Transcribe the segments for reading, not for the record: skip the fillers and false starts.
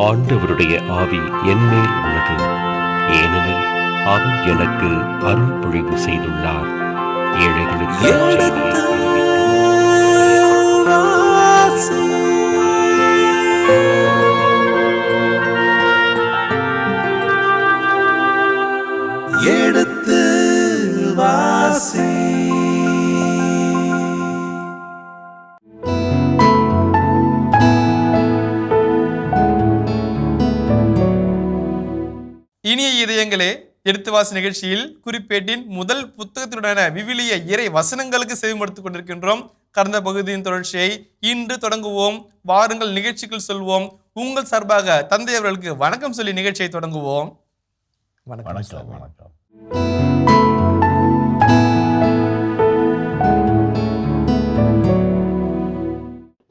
ஆண்டவருடைய ஆவி என்மேல் உள்ளது, ஏனெனில் அவர் எனக்கு அருள் பொழிவு செய்துள்ளார். ஏழைகளுக்கு எடுத்து வாசி. இனிய இதயங்களே, எடுத்துவாசி நிகழ்ச்சியில் குறிப்பேட்டின் முதல் புத்தகத்தினுடன விவிலிய இறை வசனங்களுக்கு செவிமடுத்துக் கொண்டிருக்கின்றோம். கடந்த பகுதியின் தொடர்ச்சியை இன்று தொடங்குவோம். வாருங்கள் நிகழ்ச்சிக்குள் சொல்வோம். உங்கள் சார்பாக தந்தை அவர்களுக்கு வணக்கம் சொல்லி நிகழ்ச்சியை தொடங்குவோம். வணக்கம். வணக்கம்.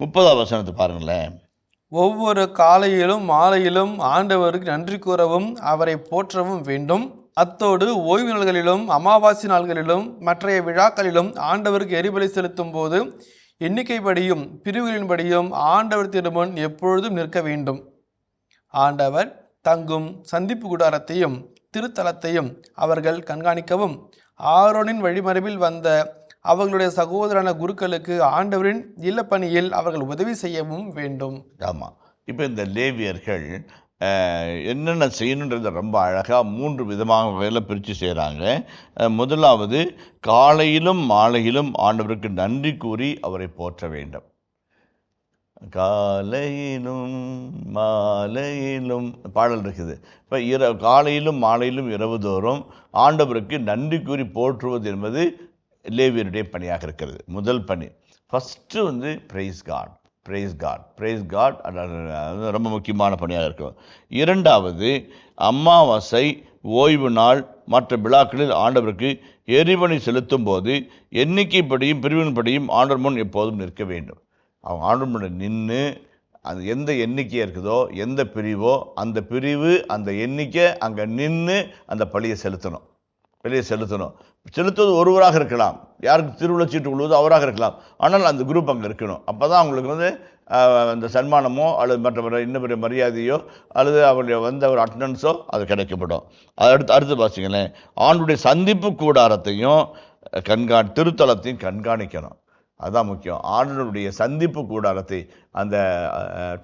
30ஆம் வசனத்தை பாருங்களேன். ஒவ்வொரு காலையிலும் மாலையிலும் ஆண்டவருக்கு நன்றி கூறவும் அவரை போற்றவும் வேண்டும். அத்தோடு ஓய்வு நாள்களிலும் அமாவாசை நாள்களிலும் மற்றைய விழாக்களிலும் ஆண்டவருக்கு எரிபலி செலுத்தும் போது எண்ணிக்கைப்படியும் பிரிவுகளின்படியும் ஆண்டவர் திருமுன் எப்பொழுதும் நிற்க வேண்டும். ஆண்டவர் தங்கும் சந்திப்பு கூடாரத்தையும் திருத்தலத்தையும் அவர்கள் கண்காணிக்கவும், ஆரோனின் வழிமரபில் வந்த அவர்களுடைய சகோதரான குருக்களுக்கு ஆண்டவரின் இல்லப்பணியில் அவர்கள் உதவி செய்யவும் வேண்டும். ஆமாம், இப்போ இந்த லேவியர்கள் என்னென்ன செய்யணுன்றதை ரொம்ப அழகாக 3 விதமாக வேலை பிரித்து செய்கிறாங்க. முதலாவது, காலையிலும் மாலையிலும் ஆண்டவருக்கு நன்றி கூறி அவரை போற்ற வேண்டும். காலையிலும் மாலையிலும் பாடல் இருக்குது. இப்போ காலையிலும் மாலையிலும் இரவு தோறும் ஆண்டவருக்கு நன்றி கூறி போற்றுவது என்பது லேவியருடைய பணியாக இருக்கிறது. முதல் பணி first praise God, praise God, praise God. அது ரொம்ப முக்கியமான பணியாக இருக்கும். இரண்டாவது, அமாவாசை, ஓய்வு நாள், மற்ற விழாக்களில் ஆண்டவருக்கு எரிபலி செலுத்தும் போது எண்ணிக்கைப்படியும் பிரிவின்படியும் ஆண்டவர் முன் எப்போதும் நிற்க வேண்டும். அவங்க ஆண்டவர் முன் நின்று அது எந்த எண்ணிக்கையாக இருக்குதோ, எந்த பிரிவோ அந்த பிரிவு அந்த எண்ணிக்கை அங்கே நின்று அந்த பலியை செலுத்தணும். செலுத்துவது ஒருவராக இருக்கலாம், யாருக்கு திருவிழா சீட்டு கொள்வது அவராக இருக்கலாம், ஆனால் அந்த குரூப் அங்கே இருக்கணும். அப்போ தான் அவங்களுக்கு அந்த சன்மானமோ அல்லது மற்ற இன்னும் பெரிய மரியாதையோ அல்லது அவருடைய ஒரு அட்டண்டன்ஸோ அது கிடைக்கப்படும். அடுத்து பார்த்தீங்களேன், ஆண்டுடைய சந்திப்பு கூடாரத்தையும் திருத்தலத்தையும் கண்காணிக்கணும். அதுதான் முக்கியம். ஆண்டவருடைய சந்திப்பு கூடாரத்தை, அந்த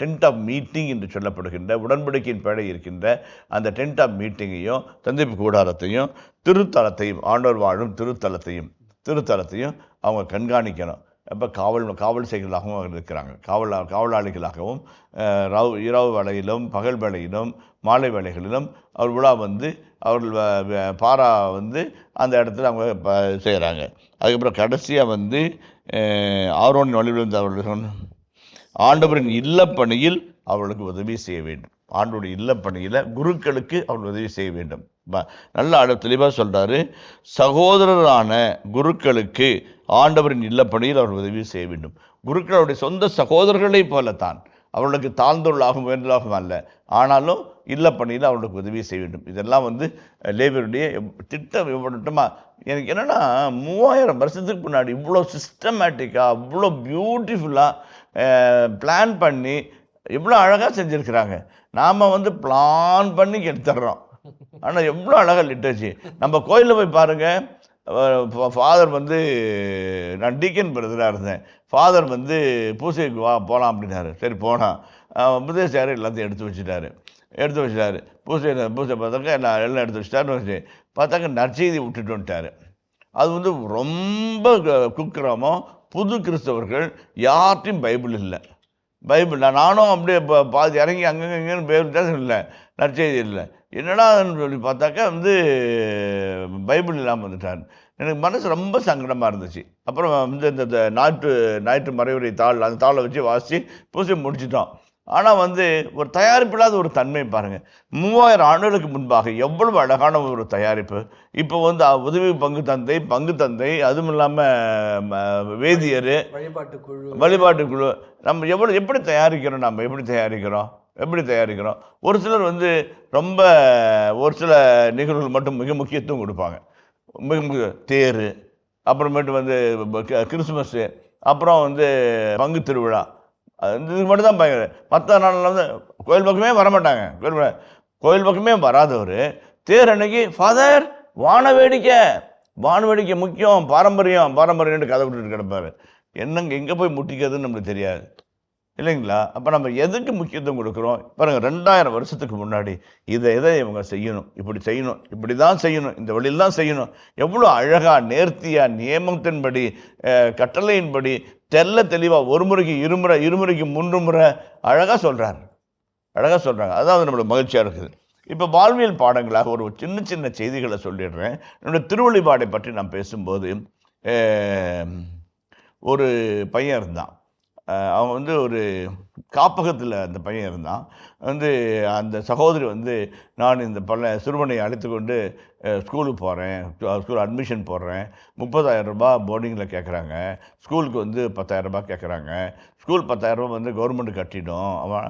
டென்ட் ஆஃப் மீட்டிங் என்று சொல்லப்படுகின்ற உடன்படிக்கையின் பேடை இருக்கின்ற அந்த டென்ட் ஆஃப் மீட்டிங்கையும் சந்திப்பு கூடாரத்தையும் திருத்தலத்தையும் ஆண்டவர் வாழும் திருத்தலத்தையும் அவங்க கண்காணிக்கணும். இப்போ காவல் செய்களாகவும் இருக்கிறாங்க. காவலாளிகளாகவும் இரவு வேளையிலும் பகல் வேளையிலும் மாலை வேளைகளிலும் அவர் விழா அவர்கள் பாரா அந்த இடத்துல அவங்க செய்கிறாங்க. அதுக்கப்புறம் கடைசியாக ஆரோனின் வழியிலிருந்து அவர்கள் ஆண்டவரின் இல்லப்பணியில் அவர்களுக்கு உதவி செய்ய வேண்டும். ஆண்டவருடைய இல்லப்பணியில் குருக்களுக்கு அவர்கள் உதவி செய்ய வேண்டும். நல்ல தெளிவாக சொல்கிறாரு, சகோதரரான குருக்களுக்கு ஆண்டவரின் இல்லப்பணியில் அவர் உதவி செய்ய வேண்டும். குருக்களுடைய சொந்த சகோதரர்களைப் போலத்தான், அவர்களுக்கு தாழ்ந்தொள்ளாகவும் உயர்ந்தலாகவும் அல்ல, ஆனாலும் இல்லப்பணியில் அவர்களுக்கு உதவி செய்ய வேண்டும். இதெல்லாம் லேவியருடைய திட்டமாக எனக்கு என்னென்னா 3000 வருஷத்துக்கு முன்னாடி இவ்வளோ சிஸ்டமேட்டிக்காக இவ்வளோ பியூட்டிஃபுல்லாக பிளான் பண்ணி எவ்வளோ அழகாக செஞ்சுருக்கிறாங்க. நாம் பிளான் பண்ணி எடுத்துடுறோம், ஆனால் எவ்வளோ அழகாக லிட்டர்ச்சி. நம்ம கோயிலில் போய் பாருங்கள், ஃபாதர் நான் டீக்கன் பிரதராக இருந்தேன். ஃபாதர் பூசைக்கு போகலாம் அப்படின்னாரு. சரி போனால் உபதேசார் எல்லாத்தையும் எடுத்து வச்சுட்டாரு. பூசை பார்த்தாக்கா எல்லாம் எடுத்து வச்சுட்டாருன்னு பார்த்தாக்க நற்செய்தி விட்டுட்டு வந்துட்டார். அது ரொம்ப குக்கிரமோ. புது கிறிஸ்தவர்கள் யார்ட்டையும் பைபிள் இல்லை. நானும் அப்படியே பாதி இறங்கி அங்கங்கன்னு பைபிள் இல்லை, நற்செய்தி இல்லை. என்னடான்னு சொல்லி பார்த்தாக்கா பைபிள் இல்லாமல் வந்துட்டார். எனக்கு மனசு ரொம்ப சங்கடமாக இருந்துச்சு. அப்புறம் இந்த ஞாயிற்று மறைவுரை அந்த தாளை வச்சு வாசித்து பூசை முடிச்சிட்டோம். ஆனால் ஒரு தயாரிப்பில்லாத ஒரு தன்மை பாருங்கள். 3000 ஆண்டுகளுக்கு முன்பாக எவ்வளவு அழகான ஒரு தயாரிப்பு. இப்போ உதவி பங்கு தந்தை அதுவும் இல்லாமல் வேதியர், வழிபாட்டுக்குழு, நம்ம எப்படி தயாரிக்கிறோம். ஒரு சிலர் ரொம்ப ஒரு சில நிகழ்வுகள் மட்டும் மிக முக்கியத்துவம் கொடுப்பாங்க. தேர், அப்புறமேட்டு கிறிஸ்துமஸ்ஸு, அப்புறம் பங்கு திருவிழா, அது இதுக்கு மட்டும் தான் பயங்கர. மற்ற நாளில் வந்து கோயில் பக்கமே வரமாட்டாங்க. கோயில் பக்கமே வராதவர் தேர் அன்னைக்கு ஃபாதர் வான வேடிக்கை முக்கியம், பாரம்பரியம்னு கதை விட்டுட்டு கிடப்பார். என்னங்க எங்கே போய் முட்டிக்கிறதுன்னு நம்மளுக்கு தெரியாது இல்லைங்களா? அப்போ நம்ம எதுக்கு முக்கியத்துவம் கொடுக்குறோம்? பாருங்கள், 2000 வருஷத்துக்கு முன்னாடி எதை இவங்க செய்யணும், இப்படி தான் செய்யணும், இந்த வழியில் தான் செய்யணும், எவ்வளோ அழகாக நேர்த்தியாக நியமத்தின்படி கட்டளையின்படி தெளிவாக ஒரு முறைக்கு இருமுறைக்கு 3 முறை அழகாக சொல்கிறாங்க. அதான் நம்மளுக்கு மகிழ்ச்சியாக இருக்குது. இப்போ வாழ்வியல் பாடங்களாக ஒரு சின்ன செய்திகளை சொல்லிடுறேன். என்னுடைய திருவழிபாடை பற்றி நான் பேசும்போது ஒரு பையன் இருந்தான். அவன் வந்து ஒரு காப்பகத்தில் அந்த பையன் இருந்தான். அந்த சகோதரி நான் இந்த சிறுவனை அழைத்து கொண்டு ஸ்கூலுக்கு போகிறேன், ஸ்கூல் அட்மிஷன் போடுறேன், 30,000 ரூபாய் போர்டிங்கில் கேட்குறாங்க, ஸ்கூலுக்கு 10,000 ரூபாய் கேட்குறாங்க. ஸ்கூல் 10,000 ரூபாய் கவர்மெண்ட் கட்டிடும், அவன்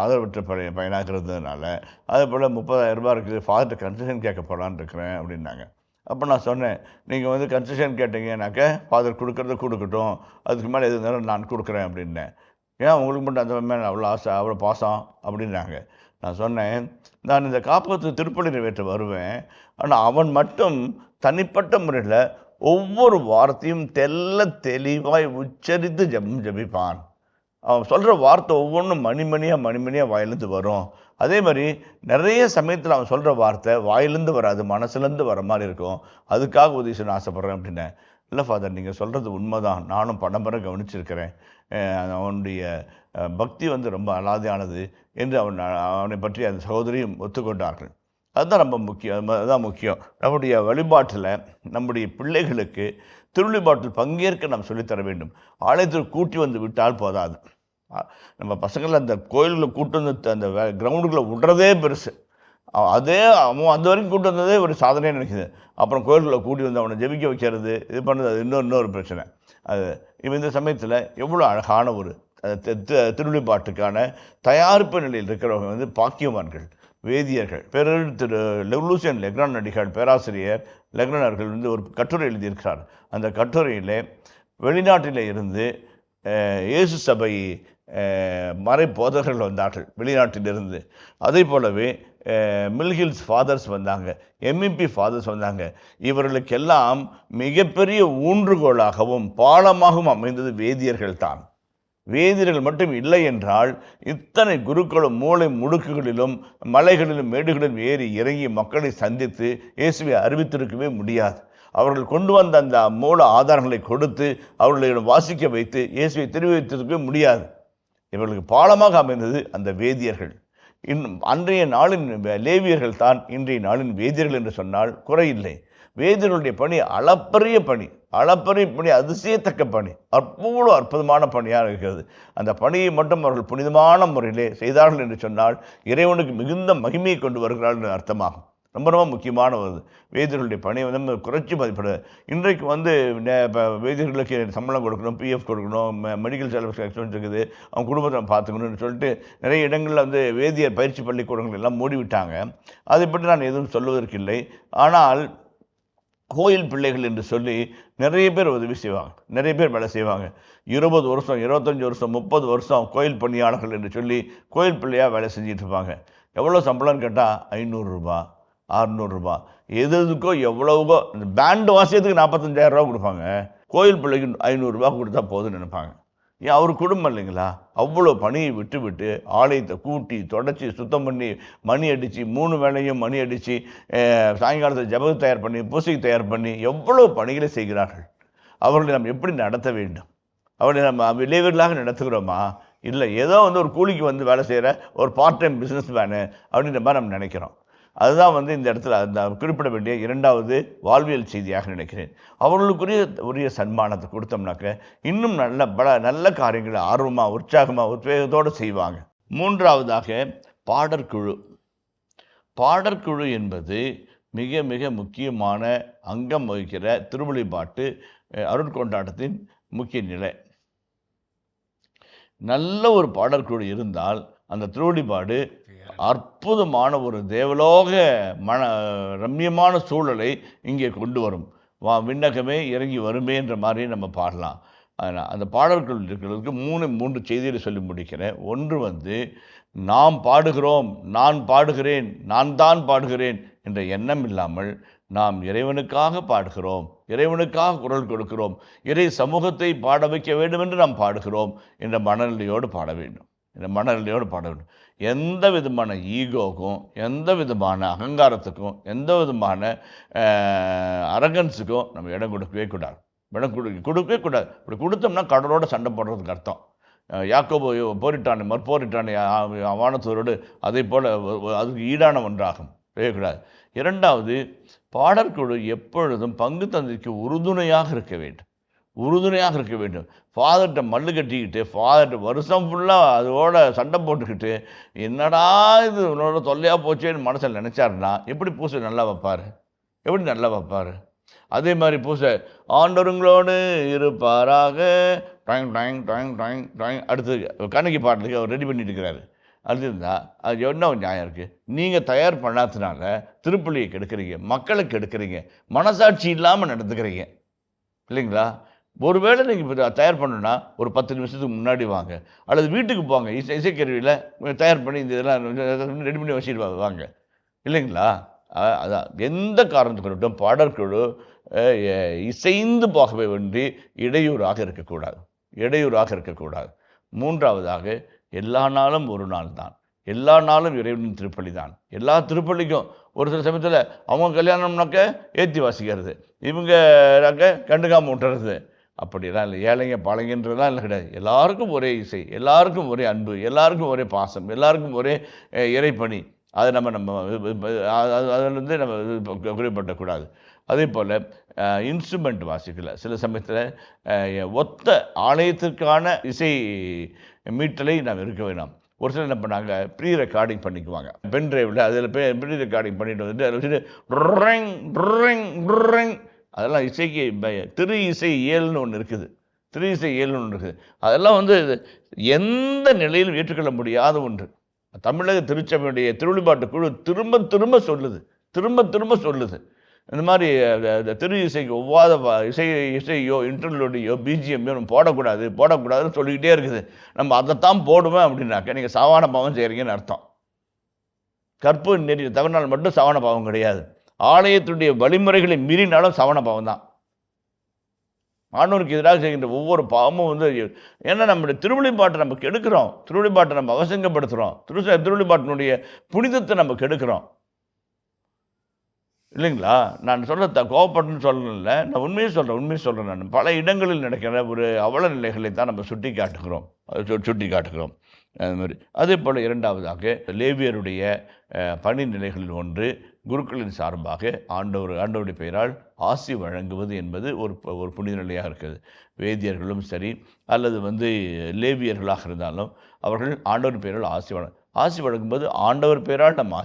ஆதரவற்ற பையனாக இருந்ததுனால. அதே போல் 30,000 ரூபாய் இருக்குது, ஃபாதர்கிட்ட கன்செஷன் கேட்க போகலான்னு இருக்கிறேன் அப்படின்னாங்க. அப்போ நான் சொன்னேன், நீங்கள் கன்செஷன் கேட்டீங்கன்னாக்க ஃபாதர் கொடுக்கட்டும், அதுக்கு மேலே எது இருந்தாலும் நான் கொடுக்குறேன் அப்படின்னேன். ஏன் உங்களுக்கு மட்டும் அந்த மேலே அவ்வளோ ஆசை, அவ்வளோ பாசம் அப்படின்னாங்க. நான் சொன்னேன், நான் இந்த காப்பகத்துக்கு திருப்பலி நிறைவேற்ற வருவேன், ஆனால் அவன் மட்டும் தனிப்பட்ட முறையில் ஒவ்வொரு வார்த்தையும் தெளிவாய் உச்சரித்து ஜபிப்பான். அவன் சொல்கிற வார்த்தை ஒவ்வொன்றும் மணிமணியாக வாயிலேருந்து வரும். அதே மாதிரி நிறைய சமயத்தில் அவன் சொல்கிற வார்த்தை வாயிலேருந்து வராது, மனசுலேருந்து வர மாதிரி இருக்கும். அதுக்காக உதவி செய்ய ஆசைப்பட்றேன் அப்படின்னேன். இல்லை ஃபாதர், நீங்கள் சொல்கிறது உண்மைதான், நானும் படம்பரை கவனிச்சிருக்கிறேன், அவனுடைய பக்தி ரொம்ப அலாதியானது என்று அவனை பற்றி அந்த சகோதரியும் ஒத்துக்கொண்டார்கள். அதுதான் ரொம்ப முக்கியம். நம்முடைய வழிபாட்டில் நம்முடைய பிள்ளைகளுக்கு திருவழிபாட்டில் பங்கேற்க நாம் சொல்லித்தர வேண்டும். ஆலயத்தில் கூட்டி விட்டால் போதாது. நம்ம பசங்களை அந்த கோயிலில் கூட்டு அந்த கிரவுண்டுக்குள்ளே விடுறதே பெருசு. அவன் அந்த வரைக்கும் கூட்டு வந்ததே ஒரு சாதனையாக நினைக்குது. அப்புறம் கோயில்களை கூட்டி அவனை ஜெபிக்க வைக்கிறது, இது பண்ணுறது, அது இன்னொரு பிரச்சனை. இந்த சமயத்தில் எவ்வளோ அழகான ஒரு திருவழிபாட்டுக்கான தயாரிப்பு நிலையில் இருக்கிறவங்க பாக்கியவான்கள், வேதியர்கள். திரு லூசியன் லெக்ரான் அடிகள், பேராசிரியர் லெக்ரான் அவர்கள் ஒரு கட்டுரை எழுதியிருக்கிறார். அந்த கட்டுரையில் வெளிநாட்டில் இருந்து இயேசு சபை மறை போதகர்கள் வந்தார்கள் வெளிநாட்டிலிருந்து. அதே போலவே மில்ஹில்ஸ் ஃபாதர்ஸ் வந்தாங்க, எம்இபி ஃபாதர்ஸ் வந்தாங்க. இவர்களுக்கெல்லாம் மிகப்பெரிய ஊன்றுகோலாகவும் பாலமாகவும் அமைந்தது வேதியர்கள் தான். வேதியர்கள் மட்டும் இல்லை என்றால் இத்தனை குருக்களும் மூளை முடுக்குகளிலும் மலைகளிலும் மேடுகளிலும் ஏறி இறங்கி மக்களை சந்தித்து இயேசுவை அறிவித்திருக்கவே முடியாது. அவர்கள் கொண்டு வந்த அந்த மூல ஆதாரங்களை கொடுத்து அவர்களிடம் வாசிக்க வைத்து இயேசுவை தெரிவித்திருக்கவே முடியாது. இவர்களுக்கு பாலமாக அமைந்தது அந்த வேதியர்கள். அன்றைய நாளின் லேவியர்கள் தான் இன்றைய நாளின் வேதியர்கள் என்று சொன்னால் குறையில்லை. வேதியர்களுடைய பணி அளப்பரிய பணி, அதிசயத்தக்க பணி, அவ்வளோ அற்புதமான பணியாக இருக்கிறது. அந்த பணியை மட்டும் அவர்கள் புனிதமான முறையிலே செய்தார்கள் என்று சொன்னால் இறைவனுக்கு மிகுந்த மகிமையை கொண்டு வருகிறார்கள் என்று அர்த்தமாகும். ரொம்ப முக்கியமான ஒரு வேதியர்களுடைய பணி குறைச்சி மதிப்பிட. இன்றைக்கு வேதியர்களுக்கு சம்பளம் கொடுக்கணும், பிஎஃப் கொடுக்கணும், மெடிக்கல் செலவு எக்ஸ்பென்ஸ் இருக்குது, அவங்க குடும்பத்தை பார்த்துக்கணும்னு சொல்லிட்டு நிறைய இடங்களில் வேதியர் பயிற்சி பள்ளிக்கூடங்கள் எல்லாம் மூடிவிட்டாங்க. அதை பற்றி நான் எதுவும் சொல்வதற்கில்லை. ஆனால் கோயில் பிள்ளைகள் என்று சொல்லி நிறைய பேர் உதவி செய்வாங்க, நிறைய பேர் வேலை செய்வாங்க. 20 வருஷம் 25 வருஷம் 30 வருஷம் கோயில் பணியாளர்கள் என்று சொல்லி கோயில் பிள்ளையாக வேலை செஞ்சிட்டு இருப்பாங்க. எவ்வளோ சம்பளம்னு கேட்டால் 500 ரூபா 600 ரூபா, எதுக்கோ எவ்வளவுக்கோ. இந்த பேண்டு வாசியத்துக்கு 45,000 ரூபா கொடுப்பாங்க, கோயில் பிள்ளைக்கு 500 ரூபா கொடுத்தா போதும்னு நினைப்பாங்க. ஏன் அவர் குடும்பம் இல்லைங்களா? அவ்வளோ பணியை விட்டு ஆலயத்தை கூட்டி தொடச்சி சுத்தம் பண்ணி மணி அடித்து 3 வேளையும் மணி அடித்து சாயங்காலத்தில் ஜபத்தை தயார் பண்ணி பூசைக்கு தயார் பண்ணி எவ்வளோ பணிகளை செய்கிறார்கள். அவர்களை நம்ம எப்படி நடத்த வேண்டும்? அவர்களை நம்ம விளைவுகளாக நடத்துகிறோமா? இல்லை, ஏதோ ஒரு கூலிக்கு வேலை செய்கிற ஒரு பார்ட் டைம் பிஸ்னஸ் மேனு அப்படின்ற மாதிரி நம்ம நினைக்கிறோம். அதுதான் இந்த இடத்துல அந்த குறிப்பிட வேண்டிய 2வது வாழ்வியல் செய்தியாக நினைக்கிறேன். அவர்களுக்குரிய சன்மானத்தை கொடுத்தோம்னாக்க இன்னும் நல்ல காரியங்களை ஆர்வமாக உற்சாகமாக உத்வேகத்தோடு செய்வாங்க. 3வதாக பாடற்குழு என்பது மிக மிக முக்கியமான அங்கம் வகிக்கிற திருவழிபாட்டு அருட்கொண்டாட்டத்தின் முக்கிய நிலை. நல்ல ஒரு பாடற்குழு இருந்தால் அந்த திருவழிபாடு அற்புதமான ஒரு தேவலோக ரம்யமான சூழலை இங்கே கொண்டு வரும். விண்ணகமே இறங்கி வருமே என்ற மாதிரி நம்ம பாடலாம். அதனால் அந்த பாடல்கள் இருக்கிறதுக்கு மூன்று செய்திகளை சொல்லி முடிக்கிறேன். ஒன்று வந்து நாம் பாடுகிறோம், நான் பாடுகிறேன், நான் தான் பாடுகிறேன் என்ற எண்ணம் இல்லாமல் நாம் இறைவனுக்காக பாடுகிறோம், இறைவனுக்காக குரல் கொடுக்கிறோம், இறை சமூகத்தை பாட வைக்க வேண்டும் என்று நாம் பாடுகிறோம் என்ற மனநிலையோடு பாட வேண்டும். எந்த விதமான ஈகோக்கும், எந்த விதமான அகங்காரத்துக்கும், எந்த விதமான அரகன்ஸுக்கும் நம்ம இடம் கொடுக்கவே கூடாது. கொடுக்கவே கூடாது. இப்படி கொடுத்தோம்னா கடலோட சண்டை போடுறதுக்கு அர்த்தம். யாக்கோபு போரிட்டானே மற்போரிட்டானே வானத்தோரோடு அதே போல் அதுக்கு ஈடான ஒன்றாகும். செய்யக்கூடாது. இரண்டாவது, பாடற்குழு எப்பொழுதும் பங்கு தந்தைக்கு உறுதுணையாக இருக்க வேண்டும். ஃபாதர்கிட்ட மல்லு கட்டிக்கிட்டு, ஃபாதர்கிட்ட வருஷம் ஃபுல்லாக அதோட சண்டை போட்டுக்கிட்டு, என்னடா இது உன்னோட தொல்லையாக போச்சேன்னு மனசில் நினச்சாருன்னா எப்படி பூசை நல்லா வைப்பார்? அதே மாதிரி பூசை ஆண்டவருங்களோடு இருப்பாராக டாங் டாங் டாங் டாங் டாங் அடுத்து கண்ணகி பாடலுக்கு அவர் ரெடி பண்ணிட்டு இருக்கிறாரு. இருந்தால் அது என்ன நியாயம் இருக்குது? நீங்கள் தயார் பண்ணாததுனால திருப்பள்ளியை கெடுக்கிறீங்க, மக்களை கெடுக்கிறீங்க, மனசாட்சி இல்லாமல் நடந்துக்கிறீங்க இல்லைங்களா? ஒருவேளை நீங்கள் இப்போ தயார் பண்ணணுன்னா ஒரு 10 நிமிஷத்துக்கு முன்னாடி வாங்க, அல்லது வீட்டுக்கு போங்க, இசைக்கருவியில் தயார் பண்ணி இந்த இதெல்லாம் ரெடி பண்ணி வச்சுட்டு வாங்க இல்லைங்களா? அதான் எந்த காரணத்துக்கு இருக்கட்டும் பாடற்குழு இசைந்து போகவே வேண்டி இடையூறாக இருக்கக்கூடாது. மூன்றாவதாக, எல்லா நாளும் ஒரு நாள் தான், எல்லா நாளும் இறைவனின் திருப்பலி தான். எல்லா திருப்பலிக்கும் ஒரு சில சமயத்தில் அவங்க கல்யாணம்னாக்க ஏற்றி வாசிக்கிறது, இவங்கனாக்க கண்டுக்காமல் விட்டுறது, அப்படிலாம் இல்லை. ஏழைங்க பாளைங்கன்றதுலாம் இல்லை, கிடையாது. எல்லாருக்கும் ஒரே இசை, எல்லாருக்கும் ஒரே அன்பு, எல்லாருக்கும் ஒரே பாசம், எல்லாருக்கும் ஒரே இறைப்பணி. அதை அதிலிருந்து நம்ம குறிப்பிடக்கூடாது. அதே போல் இன்ஸ்ட்ருமெண்ட் வாசிக்கல சில சமயத்தில் ஒத்த ஆலயத்திற்கான இசை மீட்டலை நாம் இருக்க வேண்டாம். ஒரு சிலர் என்ன பண்ணாங்க, ப்ரீ ரெக்கார்டிங் பண்ணிக்குவாங்க பென் டிரைவில். அதில் ப்ரீ ரெக்கார்டிங் பண்ணிட்டு வந்துட்டு அதில் வச்சுட்டு அதெல்லாம் இசைக்கு திரு இசை ஏழுன்னு ஒன்று இருக்குது. அதெல்லாம் வந்து எந்த நிலையிலும் ஏற்றுக்கொள்ள முடியாத ஒன்று. தமிழக திருச்சபையுடைய திருவழிபாட்டு குழு திரும்ப சொல்லுது இந்த மாதிரி திரு இசைக்கு ஒவ்வாத இசையோ இன்டர்லூடையோ பிஜிஎம்யோ நம்ம போடக்கூடாதுன்னு சொல்லிக்கிட்டே இருக்குது. நம்ம அதைத்தான் போடுவேன் அப்படின்னாக்க நீங்கள் சாவான பாவம் செய்கிறீங்கன்னு அர்த்தம். கற்பு நெறி தவறினால் மட்டும் சாவான பாவம் கிடையாது. ஆலயத்துடைய வழிமுறைகளை மீறினாலும் சாவான பாவம் தான். ஆண்டவருக்கு எதிராக செய்கின்ற ஒவ்வொரு பாவமும் வந்து, ஏன்னா நம்முடைய திருவழிபாட்டை நம்ம கெடுக்கிறோம், திருவழிபாட்டை நம்ம அவசங்கப்படுத்துகிறோம், திருவழிபாட்டினுடைய புனிதத்தை நம்ம கெடுக்கிறோம் இல்லைங்களா? நான் சொல்ல கோவப்பட்டுன்னு சொல்லல, நான் உண்மையை சொல்கிறேன். நான் பல இடங்களில் நடக்கிற ஒரு அவல நிலைகளை தான் நம்ம சுட்டி காட்டுகிறோம். அது மாதிரி. அதே போல் இரண்டாவதாக, லேவியருடைய பணி நிலைகளில் ஒன்று, குருக்களின் சார்பாக ஆண்டவருடைய பெயரால் ஆசி வழங்குவது என்பது ஒரு புனித நிலையாக இருக்குது. வேதியர்களும் சரி அல்லது வந்து லேவியர்களாக இருந்தாலும் அவர்கள் ஆண்டவரின் பெயரால் ஆசி வழங்கும்போது ஆண்டவர் பெயரால் நம்ம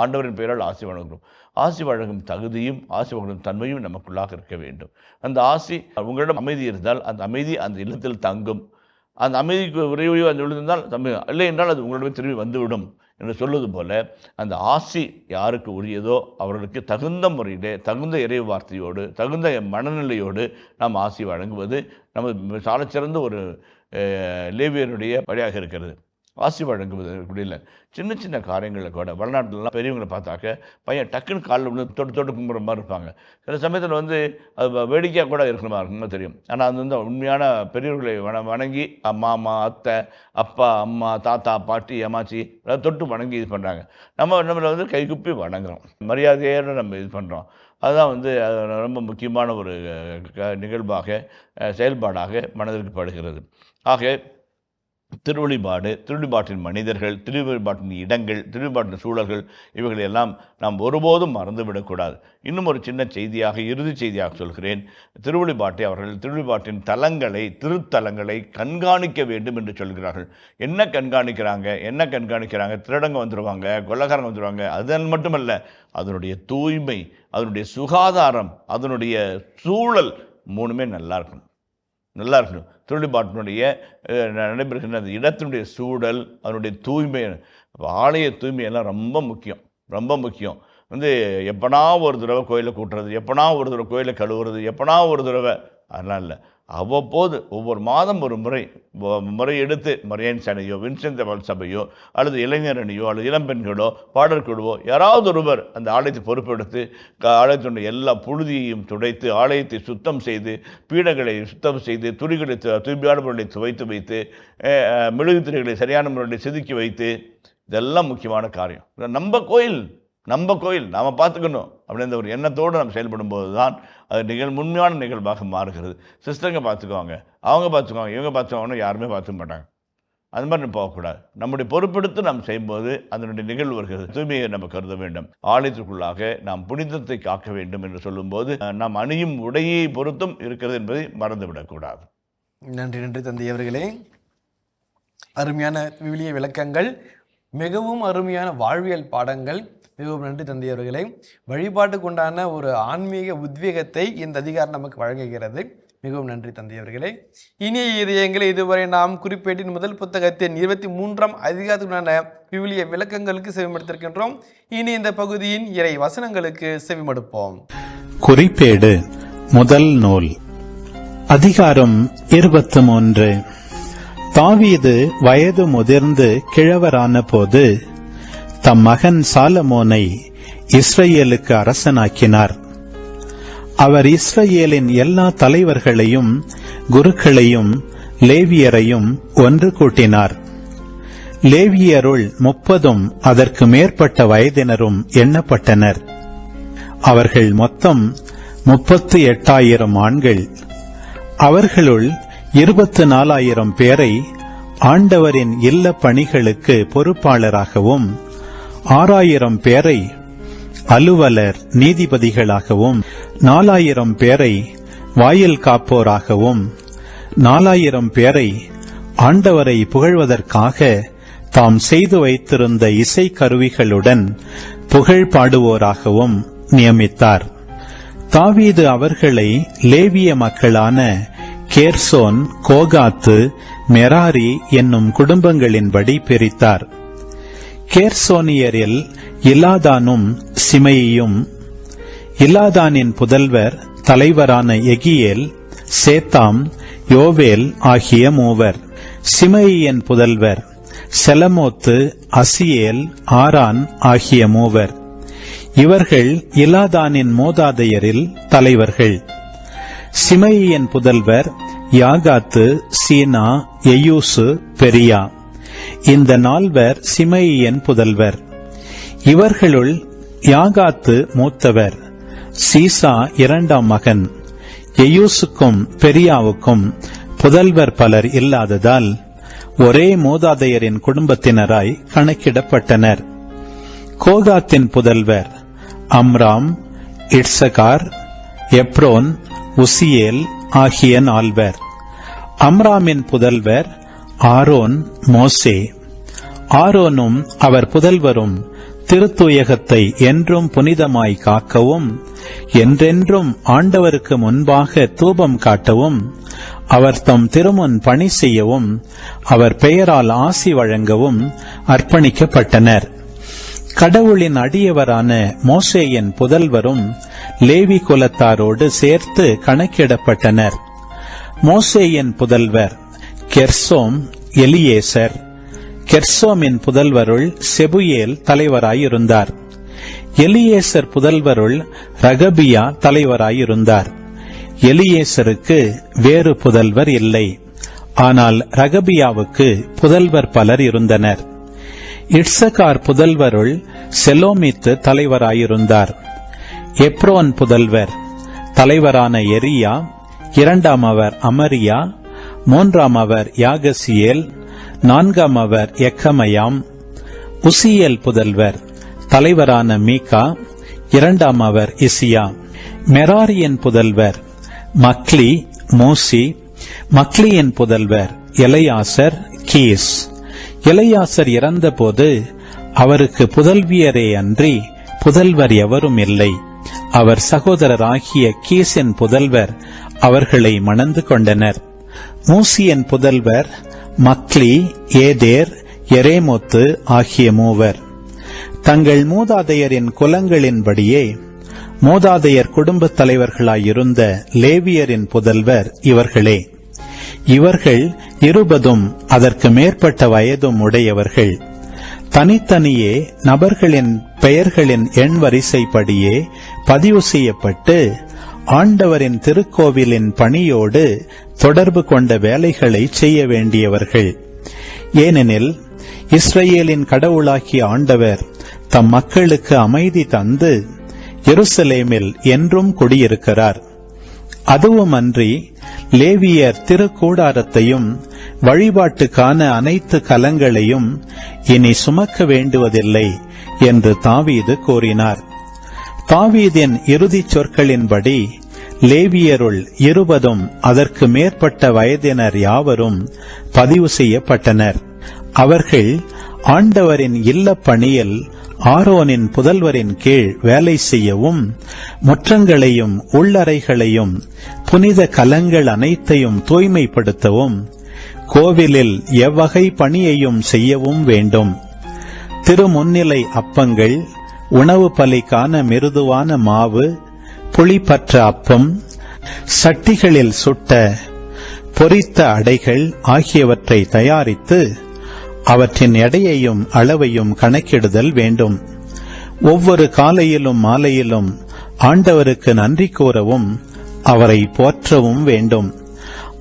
ஆண்டவரின் பெயரால் ஆசி வழங்குகிறோம். ஆசி வழங்கும் தகுதியும் ஆசி வழங்கும் தன்மையும் நமக்குள்ளாக இருக்க வேண்டும். அந்த ஆசி, உங்களிடம் அமைதி இருந்தால் அந்த அமைதி அந்த இல்லத்தில் தங்கும். அந்த அமைதிக்கு உறையோ அந்த விழுந்தால் இல்லை என்றால் அது உங்களிடமே திரும்பி வந்துவிடும் என்று சொல்வது போல, அந்த ஆசி யாருக்கு உரியதோ அவர்களுக்கு தகுந்த முறையிலே, தகுந்த இறை வார்த்தையோடு, தகுந்த மனநிலையோடு நாம் ஆசி வழங்குவது நம்ம சாலச்சிறந்த ஒரு லேவியருடைய வழியாக இருக்கிறது. ஆசி வழங்குவது இல்லை, சின்ன சின்ன காரியங்களில் கூட. வடநாட்டிலலாம் பெரியவங்களை பார்த்தாக்க பையன் டக்குன்னு காலில் வந்து தொட்டு கும்புற மாதிரி இருப்பாங்க. சில சமயத்தில் வந்து அது வேடிக்கையாக கூட இருக்கிற மாதிரி இருக்குன்னு தெரியும். ஆனால் அது வந்து உண்மையான பெரியவர்களை வணங்கி மாமா, அத்தை, அப்பா, அம்மா, தாத்தா, பாட்டி, அம்மாச்சி எல்லாம் தொட்டு வணங்கி இது பண்ணுறாங்க. நம்மளை வந்து கைகுப்பி வணங்குறோம், மரியாதையோடு நம்ம இது பண்ணுறோம். அதுதான் வந்து ரொம்ப முக்கியமான ஒரு நிகழ்வாக, செயல்பாடாக மனதிற்கு படுகிறது. ஆக திருவழிபாட்டின் மனிதர்கள், திருவழிபாட்டின் இடங்கள், திருவழிபாட்டின் சூழல்கள், இவைகளை எல்லாம் நாம் ஒருபோதும் மறந்துவிடக்கூடாது. இன்னும் ஒரு சின்ன செய்தியாக, இறுதி செய்தியாக சொல்கிறேன். திருவழிபாட்டின் திருத்தலங்களை கண்காணிக்க வேண்டும் என்று சொல்கிறார்கள். என்ன கண்காணிக்கிறாங்க? திருடங்க வந்துடுவாங்க, கொள்ளக்காரங்க வந்துடுவாங்க. அதன் மட்டுமல்ல, அதனுடைய தூய்மை, அதனுடைய சுகாதாரம், அதனுடைய சூழல் மூணுமே நல்லா இருக்கணும். திருவழிபாட்டினுடைய நடைபெறுகின்ற அந்த இடத்தினுடைய சூழல், அதனுடைய தூய்மை, ஆலய தூய்மையெல்லாம் ரொம்ப முக்கியம். வந்து எப்பனா ஒரு தடவை கோயிலை கூட்டுறது, எப்பனா ஒரு தடவை கோயிலை கழுவுறது, எப்பனா ஒரு தடவை, அதெல்லாம் இல்லை. அவ்வப்போது ஒவ்வொரு மாதம் ஒரு முறை எடுத்து மரியான் சனையோ வின்சென்ட் பால் சபையோ அல்லது இளைஞர் அணியோ அல்லது இளம்பெண்களோ பாடல் குழுவோ யாராவது ஒருவர் அந்த ஆலயத்தை பொறுப்பெடுத்து ஆலயத்தினுடைய எல்லா புழுதியையும் துடைத்து ஆலயத்தை சுத்தம் செய்து பீடங்களை சுத்தம் செய்து துணிகளை தூய்மையான முறைகளை துவைத்து வைத்து மெழுகுத்திரைகளை சரியான முறையில் செதுக்கி வைத்து, இதெல்லாம் முக்கியமான காரியம். நம்ம கோயில் நாம் பார்த்துக்கணும் அப்படின்ற ஒரு எண்ணத்தோடு நம்ம செயல்படும் போது தான் அது உண்மையான நிகழ்வாக மாறுகிறது. சிஸ்டருங்க பார்த்துக்குவாங்க, அவங்க பார்த்துக்குவாங்க, இவங்க பார்த்துக்குவாங்கன்னா யாருமே பார்த்துக்க மாட்டாங்க. அது மாதிரி நம்ம போகக்கூடாது. நம்முடைய பொறுப்பெடுத்து நாம் செய்யும்போது அதனுடைய நிகழ்வு வருகிறது. தூய்மையை நம்ம கருத வேண்டும். ஆலயத்திற்குள்ளாக நாம் புனிதத்தை காக்க வேண்டும் என்று சொல்லும்போது நாம் அணியும் உடையை பொறுத்தும் இருக்கிறது என்பதை மறந்துவிடக்கூடாது. நன்றி தந்தை அவர்களே. அருமையான விவிலிய விளக்கங்கள், மிகவும் அருமையான வாழ்வியல் பாடங்கள். மிகவும் நன்றி தந்தை அவர்களே. வழிபாட்டுக்கு உண்டான ஒரு ஆன்மீக உத்வேகத்தை இந்த அதிகாரம் நமக்கு வழங்குகிறது. மிகவும் நன்றி தந்தை அவர்களே. இனிய இதயங்களை, இதுவரை நாம் குறிப்பேட்டின் முதல் புத்தகத்தின் 23ஆம் அதிகாரத்துக்குண்டான விவிலிய விளக்கங்களுக்கு செவிமடுத்திருக்கின்றோம். இனி இந்த பகுதியின் இறை வசனங்களுக்கு செவிமடுப்போம். குறிப்பேடு முதல் நூல், அதிகாரம் 23. தாவீது வயது முதிர்ந்து கிழவரான போது தம் மகன் சாலமோனை இஸ்ரவேலுக்கு அரசனாக்கினார். அவர் இஸ்ரவேலின் எல்லா தலைவர்களையும் குருக்களையும் லேவியரையும் ஒன்று கூட்டினார். லேவியருள் 30 அதற்கு மேற்பட்ட வயதினரும் எண்ணப்பட்டனர். அவர்கள் மொத்தம் 38,000 ஆண்கள். அவர்களுள் 24,000 பேரை ஆண்டவரின் இல்ல பணிகளுக்கு பொறுப்பாளராகவும், 6,000 பேரை அலுவலர் நீதிபதிகளாகவும், 4,000 பேரை வாயில் காப்போராகவும், 4,000 பேரை ஆண்டவரை புகழ்வதற்காக தாம் செய்து வைத்திருந்த இசை கருவிகளுடன் புகழ் பாடுவோராகவும் நியமித்தார். தாவீது அவர்களை லேவிய மக்களான கேர்சோன், கோகாத்து, மெராரி என்னும் குடும்பங்களின்படி பிரித்தார். கேர்சோனியரில் இலாதானும் சிமையும், இலாதானின் புதல்வர் தலைவரான எகியேல், சேத்தாம், யோவேல் ஆகிய 3. சிமையின் புதல்வர் செலமோத்து, அசியேல், ஆரான் ஆகிய 3. இவர்கள் இலாதானின் மூதாதையரில் தலைவர்கள். சிமையின் புதல்வர் யாகாத்து, சீனா, எயூசு, பெரியா. இந்த 4 சிமையின் புதல்வர். இவர்களுள் யாகாத்து மூத்தவர். சீசா 2ஆம் மகன். எயூசுக்கும் பெரியாவுக்கும் புதல்வர் பலர் இல்லாததால் ஒரே மூதாதையரின் குடும்பத்தினராய் கணக்கிடப்பட்டனர். கோகாத்தின் புதல்வர் அம்ராம், இட்சகார், எப்ரோன், உசியேல் ஆகிய 4. அம்ராமின் புதல்வர் ஆரோன், மோசே. ஆரோனும் அவர் புதல்வரும் திருத்தூயகத்தை என்றும் புனிதமாய் காக்கவும், என்றென்றும் ஆண்டவருக்கு முன்பாக தூபம் காட்டவும், அவர் தம் திருமுன் பணி செய்யவும், அவர் பெயரால் ஆசி வழங்கவும் அர்ப்பணிக்கப்பட்டனர். கடவுளின் அடியவரான மோசேயின் புதல்வரும் லேவி குலத்தாரோடு சேர்த்து கணக்கிடப்பட்டனர். மோசேயின் புதல்வர் கெர்சோம், எலியேசர். கெர்சோமின் புதல்வருள் செபுயேல் தலைவராயிருந்தார். எலியேசர் புதல்வருள் ரகபியா தலைவராயிருந்தார். எலியேசருக்கு வேறு புதல்வர் இல்லை, ஆனால் ரகபியாவுக்கு புதல்வர் பலர் இருந்தனர். இட்சகார் புதல்வருள் செலோமித்து தலைவராயிருந்தார். எப்ரோன் புதல்வர் தலைவரான எரியா, 2ஆம் அவர் அமரியா, 3ஆம் அவர் யாகசியேல், 4ஆம் அவர் எக்கமயாம். உசியேல் புதல்வர் தலைவரான மீகா, 2ஆம் அவர் இசியா. மெராரியின் புதல்வர் மக்லி, மூசி. மக்லியின் புதல்வர் எலையாசர், கீஸ். எலையாசர் இறந்தபோது அவருக்கு புதல்வியரே அன்றி புதல்வர் எவரும் இல்லை. அவர் சகோதரராகிய கீசின் புதல்வர் அவர்களை மணந்து கொண்டனர். மூசியின் புதல்வர் மக்லி, ஏதேர், எரேமோத்து ஆகிய 3. தங்கள் மூதாதையரின் குலங்களின்படியே மூதாதையர் குடும்பத் தலைவர்களாயிருந்த லேவியரின் புதல்வர் இவர்களே. இவர்கள் 20 அதற்கு மேற்பட்ட வயதும் உடையவர்கள். தனித்தனியே நபர்களின் பெயர்களின் எண் வரிசைப்படியே பதிவு செய்யப்பட்டு ஆண்டவரின் திருக்கோவிலின் பணியோடு தொடர்பு கொண்ட வேலைகளை செய்ய வேண்டியவர்கள். ஏனெனில் இஸ்ரவேலின் கடவுளாகிய ஆண்டவர் தம் மக்களுக்கு அமைதி தந்து எருசலேமில் என்றும் குடியிருக்கிறார். அதுவுமன்றி லேவியர் திருக்கூடாரத்தையும் வழிபாட்டுக்கான அனைத்து கலங்களையும் இனி சுமக்க வேண்டுவதில்லை என்று தாவீது கூறினார். தாவீதின் இறுதிச் சொற்களின்படி லேவியருள் 20 அதற்கு மேற்பட்ட வயதினர் யாவரும் பதிவு செய்யப்பட்டனர். அவர்கள் ஆண்டவரின் இல்லப் பணியில் ஆரோனின் புதல்வரின் கீழ் வேலை செய்யவும், முற்றங்களையும் உள்ளறைகளையும் புனித கலங்கள் அனைத்தையும் தூய்மைப்படுத்தவும், கோவிலில் எவ்வகை பணியையும் செய்யவும் வேண்டும். திருமுன்னிலை அப்பங்கள், உணவு பலிக்கான மிருதுவான மாவு, புளிப்பற்ற அப்பம், சட்டிகளில் சுட்ட பொரித்த அடைகள் ஆகியவற்றை தயாரித்து அவற்றின் எடையையும் அளவையும் கணக்கிடுதல் வேண்டும். ஒவ்வொரு காலையிலும் மாலையிலும் ஆண்டவருக்கு நன்றி கூறவும் அவரை போற்றவும் வேண்டும்.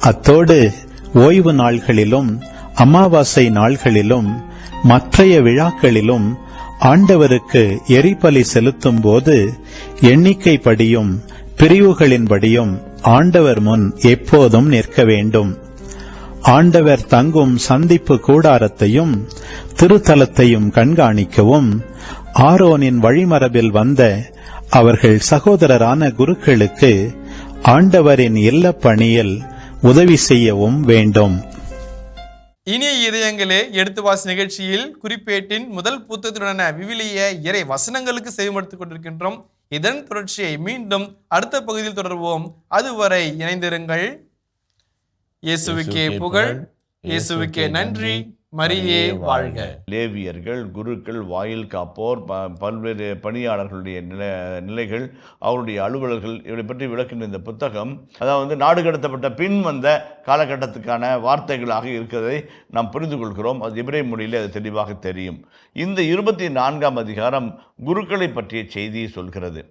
அத்தோடு ஓய்வு நாள்களிலும் அமாவாசை நாள்களிலும் மற்றைய விழாக்களிலும் ஆண்டவருக்கு எரிபலி செலுத்தும் போது எண்ணிக்கைப்படியும் பிரிவுகளின்படியும் ஆண்டவர் முன் எப்போதும் நிற்க வேண்டும். ஆண்டவர் தங்கும் சந்திப்பு கூடாரத்தையும் திருத்தலத்தையும் கண்காணிக்கவும் ஆரோனின் வழிமரபில் வந்த அவர்கள் சகோதரரான குருக்களுக்கு ஆண்டவரின் இல்லப் பணியில் உதவி செய்யவும் வேண்டும். இனிய இதயங்களே, எடுத்து வாசி நிகழ்ச்சியில் குறிப்பேட்டின் முதல் புத்தகத்துடனான விவிலிய இறை வசனங்களுக்கு செவிமடுத்துக் கொண்டிருக்கின்றோம். இதன் தொடர்ச்சியை மீண்டும் அடுத்த பகுதியில் தொடர்வோம். அதுவரை இணைந்திருங்கள். இயேசுவுக்கே புகழ், இயேசுவுக்கே நன்றி, மரியே வாழ்க. லேவியர்கள், குருக்கள், வாயில் காப்போர், பல்வேறு பணியாளர்களுடைய நிலைகள், அவருடைய அலுவலர்கள், இவரை பற்றி விளக்கின்ற இந்த புத்தகம் அதாவது நாடு கடத்தப்பட்ட பின் வந்த காலகட்டத்துக்கான வார்த்தைகளாக இருக்கிறதை நாம் புரிந்து கொள்கிறோம். அது எபிரேய மொழியிலே அது தெளிவாக தெரியும். இந்த 24ஆம் அதிகாரம் குருக்களை பற்றிய செய்தியை சொல்கிறது.